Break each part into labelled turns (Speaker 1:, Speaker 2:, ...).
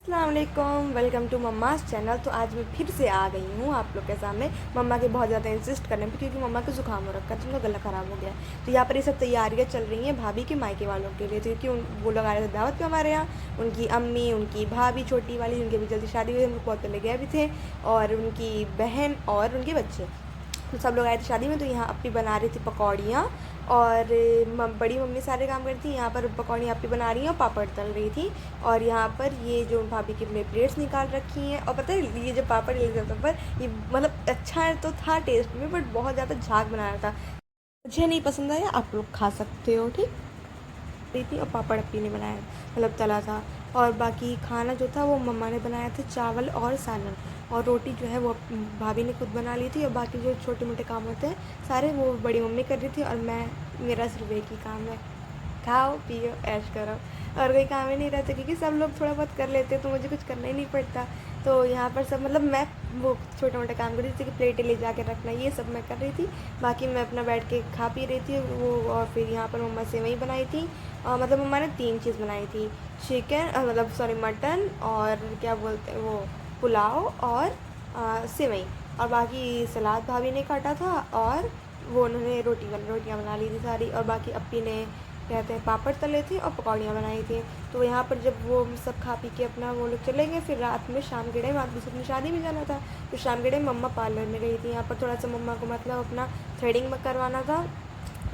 Speaker 1: अस्सलाम welcome to mumma's channel. तो आज मैं फिर से आ गई हूँ आप लोग के सामने मम्मा के बहुत ज़्यादा इंसिस्ट करने पे, क्योंकि मम्मा को ज़ुकाम हो रखा है तो उनका गला ख़राब हो गया। तो यहाँ पर ये सब तैयारियाँ चल रही हैं भाभी के मायके वालों के लिए, क्योंकि वो लोग आए थे दावत पे हमारे यहाँ। उनकी अम्मी, उनकी भाभी छोटी वाली, उनकी भी जल्दी शादी हुई, हम लोग बहुत पहले गए भी थे, और उनकी बहन और उनके बच्चे, तो सब लोग आए थे शादी में। तो यहाँ अपी बना रही थी पकौड़ियाँ, और बड़ी मम्मी सारे काम करती थी। यहाँ पर पकौड़ियाँ अपी बना रही हैं और पापड़ तल रही थी। और यहाँ पर ये जो भाभी की अपने प्लेट्स निकाल रखी हैं, और पता है ये जो पापड़ ले जाता पर ये मतलब अच्छा तो था टेस्ट में, बट बहुत ज़्यादा झाग बनाया था, मुझे नहीं पसंद आया। आप लोग खा सकते हो, ठीक रही थी। और पापड़ अपी ने बनाया, मतलब तला था। और बाकी खाना जो था वो मम्मा ने बनाया था, चावल और सालन। और रोटी जो है वो भाभी ने खुद बना ली थी। और बाकी जो छोटे मोटे काम होते हैं सारे वो बड़ी मम्मी कर रही थी, और मेरा सिर्फ एक ही काम है, खाओ पियो ऐश करो, और कोई काम ही नहीं रहता, क्योंकि सब लोग थोड़ा बहुत कर लेते तो मुझे कुछ करना ही नहीं पड़ता। तो यहाँ पर सब मतलब मैं वो छोटे मोटे काम कर रही थी कि प्लेटें ले जाके रखना, ये सब मैं कर रही थी। बाकी मैं अपना बैठ के खा पी रही थी वो। और फिर यहाँ पर मम्मा सेवई बनाई थी, मतलब मम्मा ने 3 चीज़ बनाई थी, चिकन मतलब सॉरी मटन, और क्या बोलते हैं वो पुलाव, और सेवई। और बाकी सलाद भाभी ने काटा था, और वो उन्होंने रोटियाँ बना ली थी सारी। और बाकी अप्पी ने कहते हैं पापड़ तले थे और पकौड़ियाँ बनाई थी। तो यहाँ पर जब वो सब खा पी के अपना वो लोग चले गए, फिर रात में शाम के टाइम आप अपनी शादी में जाना था, तो शाम के टाइम मम्मा पार्लर में गई थी। यहाँ पर थोड़ा सा मम्मा को मतलब अपना थ्रेडिंग में करवाना था,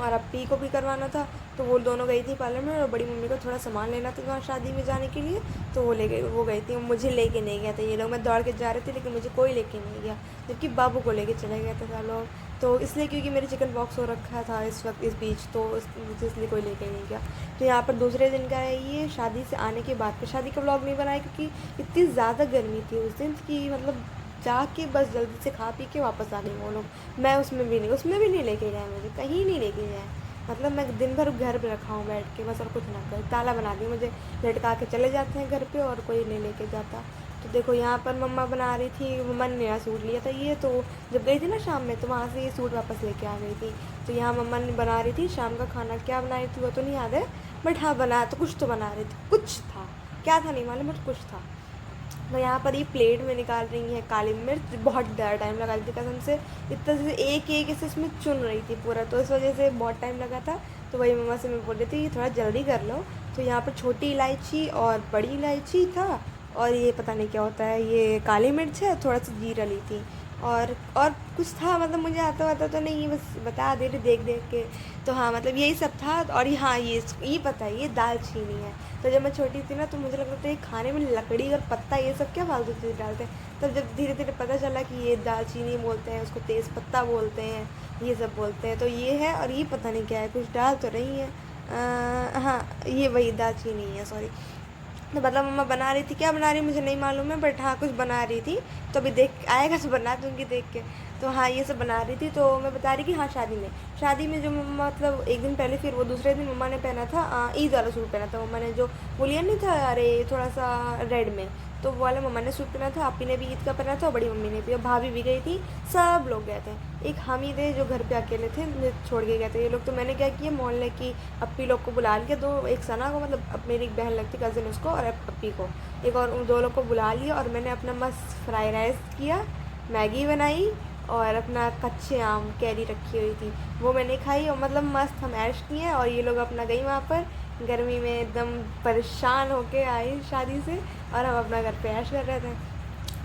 Speaker 1: और अप्पी को भी करवाना था। तो वो दोनों गई थी पार्लर में, और बड़ी मम्मी को थोड़ा सामान लेना था वहाँ शादी में जाने के लिए, तो वो गई थी। मुझे लेके नहीं गया था ये लोग, मैं दौड़ के जा रही थी लेकिन मुझे कोई लेके नहीं गया, जबकि बाबू को लेके चले गए थे सब लोग। तो इसलिए क्योंकि मेरे चिकन बॉक्स हो रखा था इस वक्त इस बीच, तो मुझे इसलिए कोई लेके नहीं गया। तो यहाँ पर दूसरे दिन का है ये, शादी से आने के बाद का शादी का व्लॉग नहीं बनाया, क्योंकि इतनी ज़्यादा गर्मी थी उस दिन कि मतलब जाके बस जल्दी से खा पी के वापस आ गई वो लोग। मैं उसमें भी नहीं लेके गए, मुझे कहीं नहीं लेके गए। मतलब मैं दिन भर घर पे रखा हूँ बैठ के बस, और कुछ ना कर ताला बना दिया मुझे, लटका के चले जाते हैं घर पे और कोई नहीं लेके जाता। तो देखो यहाँ पर मम्मा बना रही थी, मम्मा ने नया सूट लिया था ये, तो जब गई थी ना शाम में तो वहाँ से ये सूट वापस लेके आ गई थी। तो यहाँ मम्मा ने बना रही थी शाम का खाना, क्या बना रही थी वो तो नहीं याद है, बट हाँ बना तो कुछ तो बना रही थी, कुछ था क्या था नहीं मालूम, बट कुछ था। तो यहाँ पर ये प्लेट में निकाल रही है काली मिर्च, बहुत ज़्यादा टाइम लगा रही थी कसम से, इतना से एक एक ऐसे इसमें चुन रही थी पूरा, तो इस वजह से बहुत टाइम लगा था। तो वही मम्मा से मैं बोल रही थी थोड़ा जल्दी कर लो। तो यहाँ पर छोटी इलायची और बड़ी इलायची था, और ये पता नहीं क्या होता है, ये काली मिर्च है, थोड़ा सा जीरा ली थी, और कुछ था, मतलब मुझे आता तो नहीं, बस बता दे रही देख देख के। तो हाँ मतलब यही सब था। और हाँ ये पता है ये दालचीनी है। तो जब मैं छोटी थी ना तो मुझे लगता था ये खाने में लकड़ी और पत्ता ये सब क्या फालतू चीज़ डालते हैं, तब जब धीरे धीरे पता चला कि ये दालचीनी बोलते हैं, उसको तेज़ पत्ता बोलते हैं, ये सब बोलते हैं। तो ये है, और ये पता नहीं क्या है, कुछ डाल तो रही है, हाँ ये वही दालचीनी है, सॉरी। तो मतलब मम्मा बना रही थी, क्या बना रही मुझे नहीं मालूम है, बट हाँ कुछ बना रही थी। तो अभी देख आएगा तो बना दूँगी देख के। तो हाँ ये सब बना रही थी। तो मैं बता रही कि हाँ शादी में जो मम्मा मतलब एक दिन पहले, फिर वो दूसरे दिन मम्मा ने पहना था ईद वाला सूट पहना था मम्मा ने, जो बोलिए नहीं था अरे थोड़ा सा रेड में, तो वो वाला मम्मा ने सूट पहना था। आपी ने भी ईद का पहना था, और बड़ी मम्मी ने भी, और भाभी भी गई थी, सब लोग गए थे। एक हम ही थे जो घर पे अकेले थे, मुझे छोड़ के गए थे ये लोग। तो मैंने क्या किया, मोहल्ले की अप्पी लोग को बुला लिया, दो एक सना को, मतलब अब मेरी एक बहन लगती कज़िन उसको, और अप्पी को, एक और उन दो लोग को बुला लिया। और मैंने अपना मस्त फ्राई राइस किया, मैगी बनाई, और अपना कच्चे आम कैरी रखी हुई थी वो मैंने खाई, और मतलब मस्त हम ऐश किए। और ये लोग अपना गई वहाँ पर गर्मी में एकदम परेशान होके आई शादी से, और हम अपना घर पे ऐश कर रहे थे।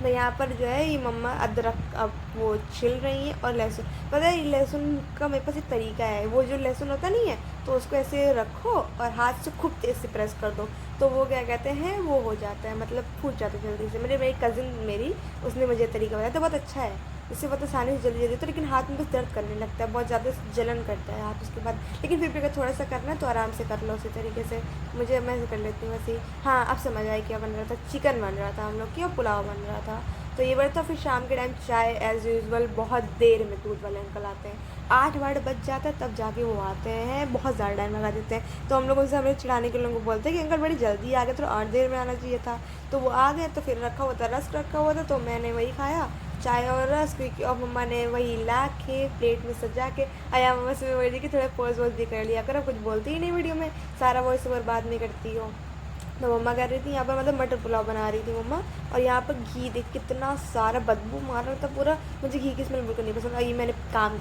Speaker 1: तो यहाँ पर जो है ये मम्मा अदरक अब वो छिल रही हैं, और लहसुन, पता है लहसुन का मेरे पास एक तरीका है, वो जो लहसुन होता नहीं है तो उसको ऐसे रखो और हाथ से खूब तेज़ से प्रेस कर दो, तो वो क्या कहते हैं वो हो जाता है, मतलब फूट जाता है जल्दी से। मेरी कज़िन मेरी उसने मुझे तरीका बताया, तो बहुत अच्छा है, इससे बहुत आसानी से जल्दी जल्दी। तो लेकिन हाथ में बस दर्द करने लगता है, बहुत ज़्यादा जलन करता है हाथ उसके बाद, लेकिन फिर भी अगर थोड़ा सा करना है तो आराम से कर लो उसी तरीके से। मैं कर लेती हूँ वैसे ही। हाँ अब समझ आई क्या बन रहा था, चिकन बन रहा था हम लोग की, और पुलाव बन रहा था। तो ये बढ़ता, फिर शाम के टाइम चाय एज़ यूज़ुअल बहुत देर में दूध वाले अंकल आते हैं, 8 बज जाता है तब जाके वो आते हैं, बहुत ज़्यादा टाइम लगा देते हैं। तो हम लोग उनसे हमें चिढ़ाने के लोगों को बोलते हैं कि अंकल बड़ी जल्दी आ गए, तो 8 देर में आना चाहिए था। तो वो आ गए, तो फिर रखा हुआ था रस्क रखा हुआ था, तो मैंने वही खाया, चाय और रस, क्योंकि और मम्मा ने वही ला के प्लेट में सजा के आया। मम्मा से मैं बोल रही कि थोड़ा पोज वोज भी कर लिया करो, कुछ बोलती ही नहीं वीडियो में, सारा वॉइस ओवर बाद में करती हो। तो मम्मा कर रही थी यहाँ पर मतलब मटर पुलाव बना रही थी मम्मा। और यहाँ पर घी देख कितना सारा बदबू मार रहा था पूरा। मुझे घी की स्मेल बिल्कुल नहीं पसंद। और ये मैंने काम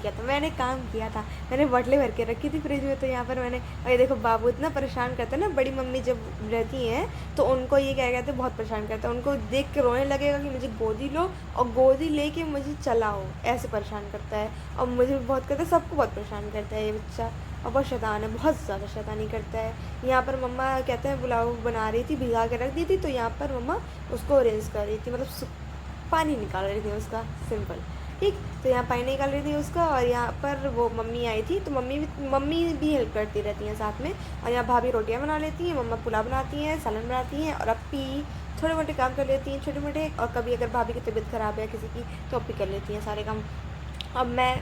Speaker 1: किया था, मैंने बॉटलें भर के रखी थी फ्रिज में। तो यहाँ पर मैंने, और ये देखो बाबू इतना परेशान करता है ना, बड़ी मम्मी जब रहती हैं तो उनको ये क्या कहते हैं, बहुत परेशान करता है। उनको देख के रोने लगेगा कि मुझे गोदी लो और गोदी लेके मुझे चलाओ, ऐसे परेशान करता है। और मुझे भी बहुत करता है, सबको बहुत परेशान करता है ये बच्चा। और बहुत शैतान है, बहुत ज़्यादा शैतानी करता है। यहाँ पर मम्मा कहते हैं पुलाव बना रही थी, भिगा के रख दी थी। तो यहाँ पर मम्मा उसको अरेंज कर रही थी, मतलब पानी निकाल रही थी उसका, सिंपल, ठीक। तो यहाँ पानी निकाल रही थी उसका। और यहाँ पर वो मम्मी आई थी, तो मम्मी भी हेल्प करती रहती हैं साथ में। और यहाँ भाभी रोटियाँ बना लेती हैं, मम्मा पुलाव बनाती हैं, सालन बनाती हैं, और अपी थोड़े मोटे काम कर लेती हैं, छोटे मोटे। और कभी अगर भाभी की तबीयत ख़राब है किसी की, तो अपी कर लेती हैं सारे काम। अब मैं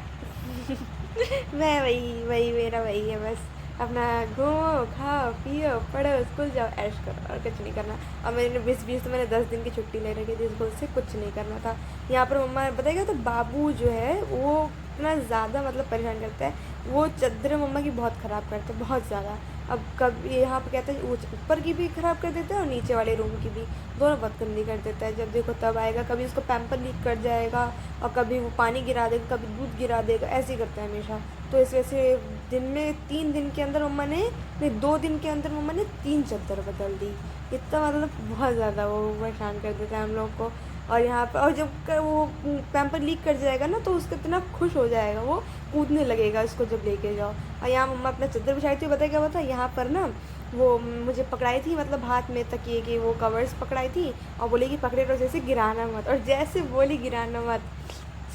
Speaker 1: मैं वही मेरा वही है बस, अपना घूमो, खाओ, पियो, पढ़ो, स्कूल जाओ, ऐश करो, और कुछ नहीं करना। और मैंने 20 तो मैंने 10 दिन की छुट्टी ले रखी थी स्कूल से, कुछ नहीं करना था। यहाँ पर मम्मा बताएगा, तो बाबू जो है वो इतना ज़्यादा मतलब परेशान करता है। वो चादर मम्मा की बहुत ख़राब करता है, बहुत ज़्यादा। अब कभी यहाँ पर कहता है ऊपर की भी ख़राब कर देता है और नीचे वाले रूम की भी, दोनों बहुत गंदी कर देता है। जब देखो तब आएगा, कभी उसको पैम्पर लीक कर जाएगा, और कभी वो पानी गिरा देगा, कभी दूध गिरा देगा, ऐसे ही करता है हमेशा। तो इस वजह से दिन में 3 दिन के अंदर मम्मा ने, नहीं 2 दिन के अंदर मम्मा ने 3 चादर बदल दी। इतना मतलब बहुत ज़्यादा वो परेशान कर देता है हम लोग को। और यहाँ पर, और जब वो पैम्पर लीक कर जाएगा ना, तो उसका इतना खुश हो जाएगा, वो कूदने लगेगा उसको जब लेके जाओ। और यहाँ मम्मा अपना चादर बिछाई थी, बताया क्या बता, यहाँ पर ना वो मुझे पकड़ाई थी, मतलब हाथ में तकिए के वो कवर्स पकड़ाई थी, और बोली कि पकड़े रहो, जैसे गिराना मत। और जैसे बोली गिराना मत,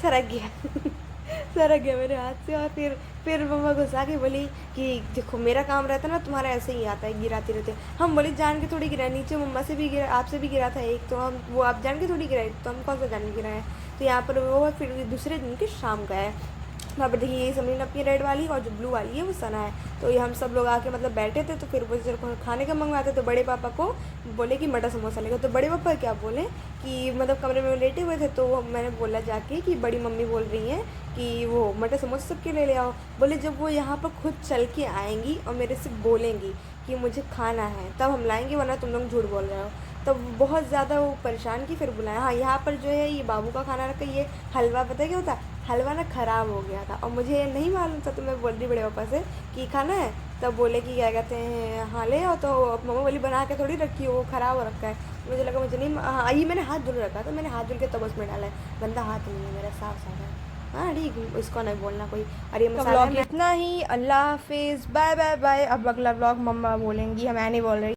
Speaker 1: सरक गया सरक गया मेरे हाथ से। और फिर मम्मा गुस्सा के बोली कि देखो मेरा काम रहता है ना, तुम्हारा ऐसे ही आता है, गिराती रहते। हम बोले जान के थोड़ी गिराए, नीचे मम्मा से भी गिरा, आपसे भी गिरा था एक, तो हम वो आप जान के थोड़ी गिराए, तो हम कौन सा जान के गिराए। तो यहाँ पर वो फिर दूसरे दिन के शाम का है। वहाँ पर देखिए, ये समझ अपनी रेड वाली, और जो ब्लू वाली है वो सना है। तो ये हम सब लोग आके मतलब बैठे थे, तो फिर वो जब खाने का मंगवाते, तो बड़े पापा को बोले कि मटर समोसा लेगा। तो बड़े पापा क्या बोले कि मतलब कमरे में लेटे हुए थे, तो मैंने बोला जाके कि बड़ी मम्मी बोल रही हैं कि वो मटर समोसा सबके ले आओ। बोले जब वो यहाँ पर खुद चल के आएंगी और मेरे से बोलेंगी कि मुझे खाना है, तब हम लाएंगे, वरना तुम लोग झूठ बोल रहे हो। तब बहुत ज़्यादा वो परेशान की, फिर बुलाया। हाँ, यहाँ पर जो है ये बाबू का खाना रखा, ये हलवा, पता है क्या होता है, हलवा ना ख़राब हो गया था, और मुझे नहीं मालूम था। तो मैं बोल रही बड़े पापा से कि खाना है, तब बोले कि क्या कहते हैं, हाँ ले आओ। तो मम्मा बोली बना के थोड़ी रखी हो, वो ख़राब हो रखा है। मुझे लगा मुझे नहीं, हाँ ये मैंने हाथ धुल रखा था, मैंने हाथ धुल के तब उसमें डाला है, गंदा हाथ नहीं है मेरा, साफ साफ है। हाँ ठीक, इसको नहीं बोलना कोई। और ये मसाला, इतना ही, अल्लाह हाफिज़, बाय बाय बाय। अब अगला व्लॉग मम्मा बोलेंगी, मैं नहीं बोल रही।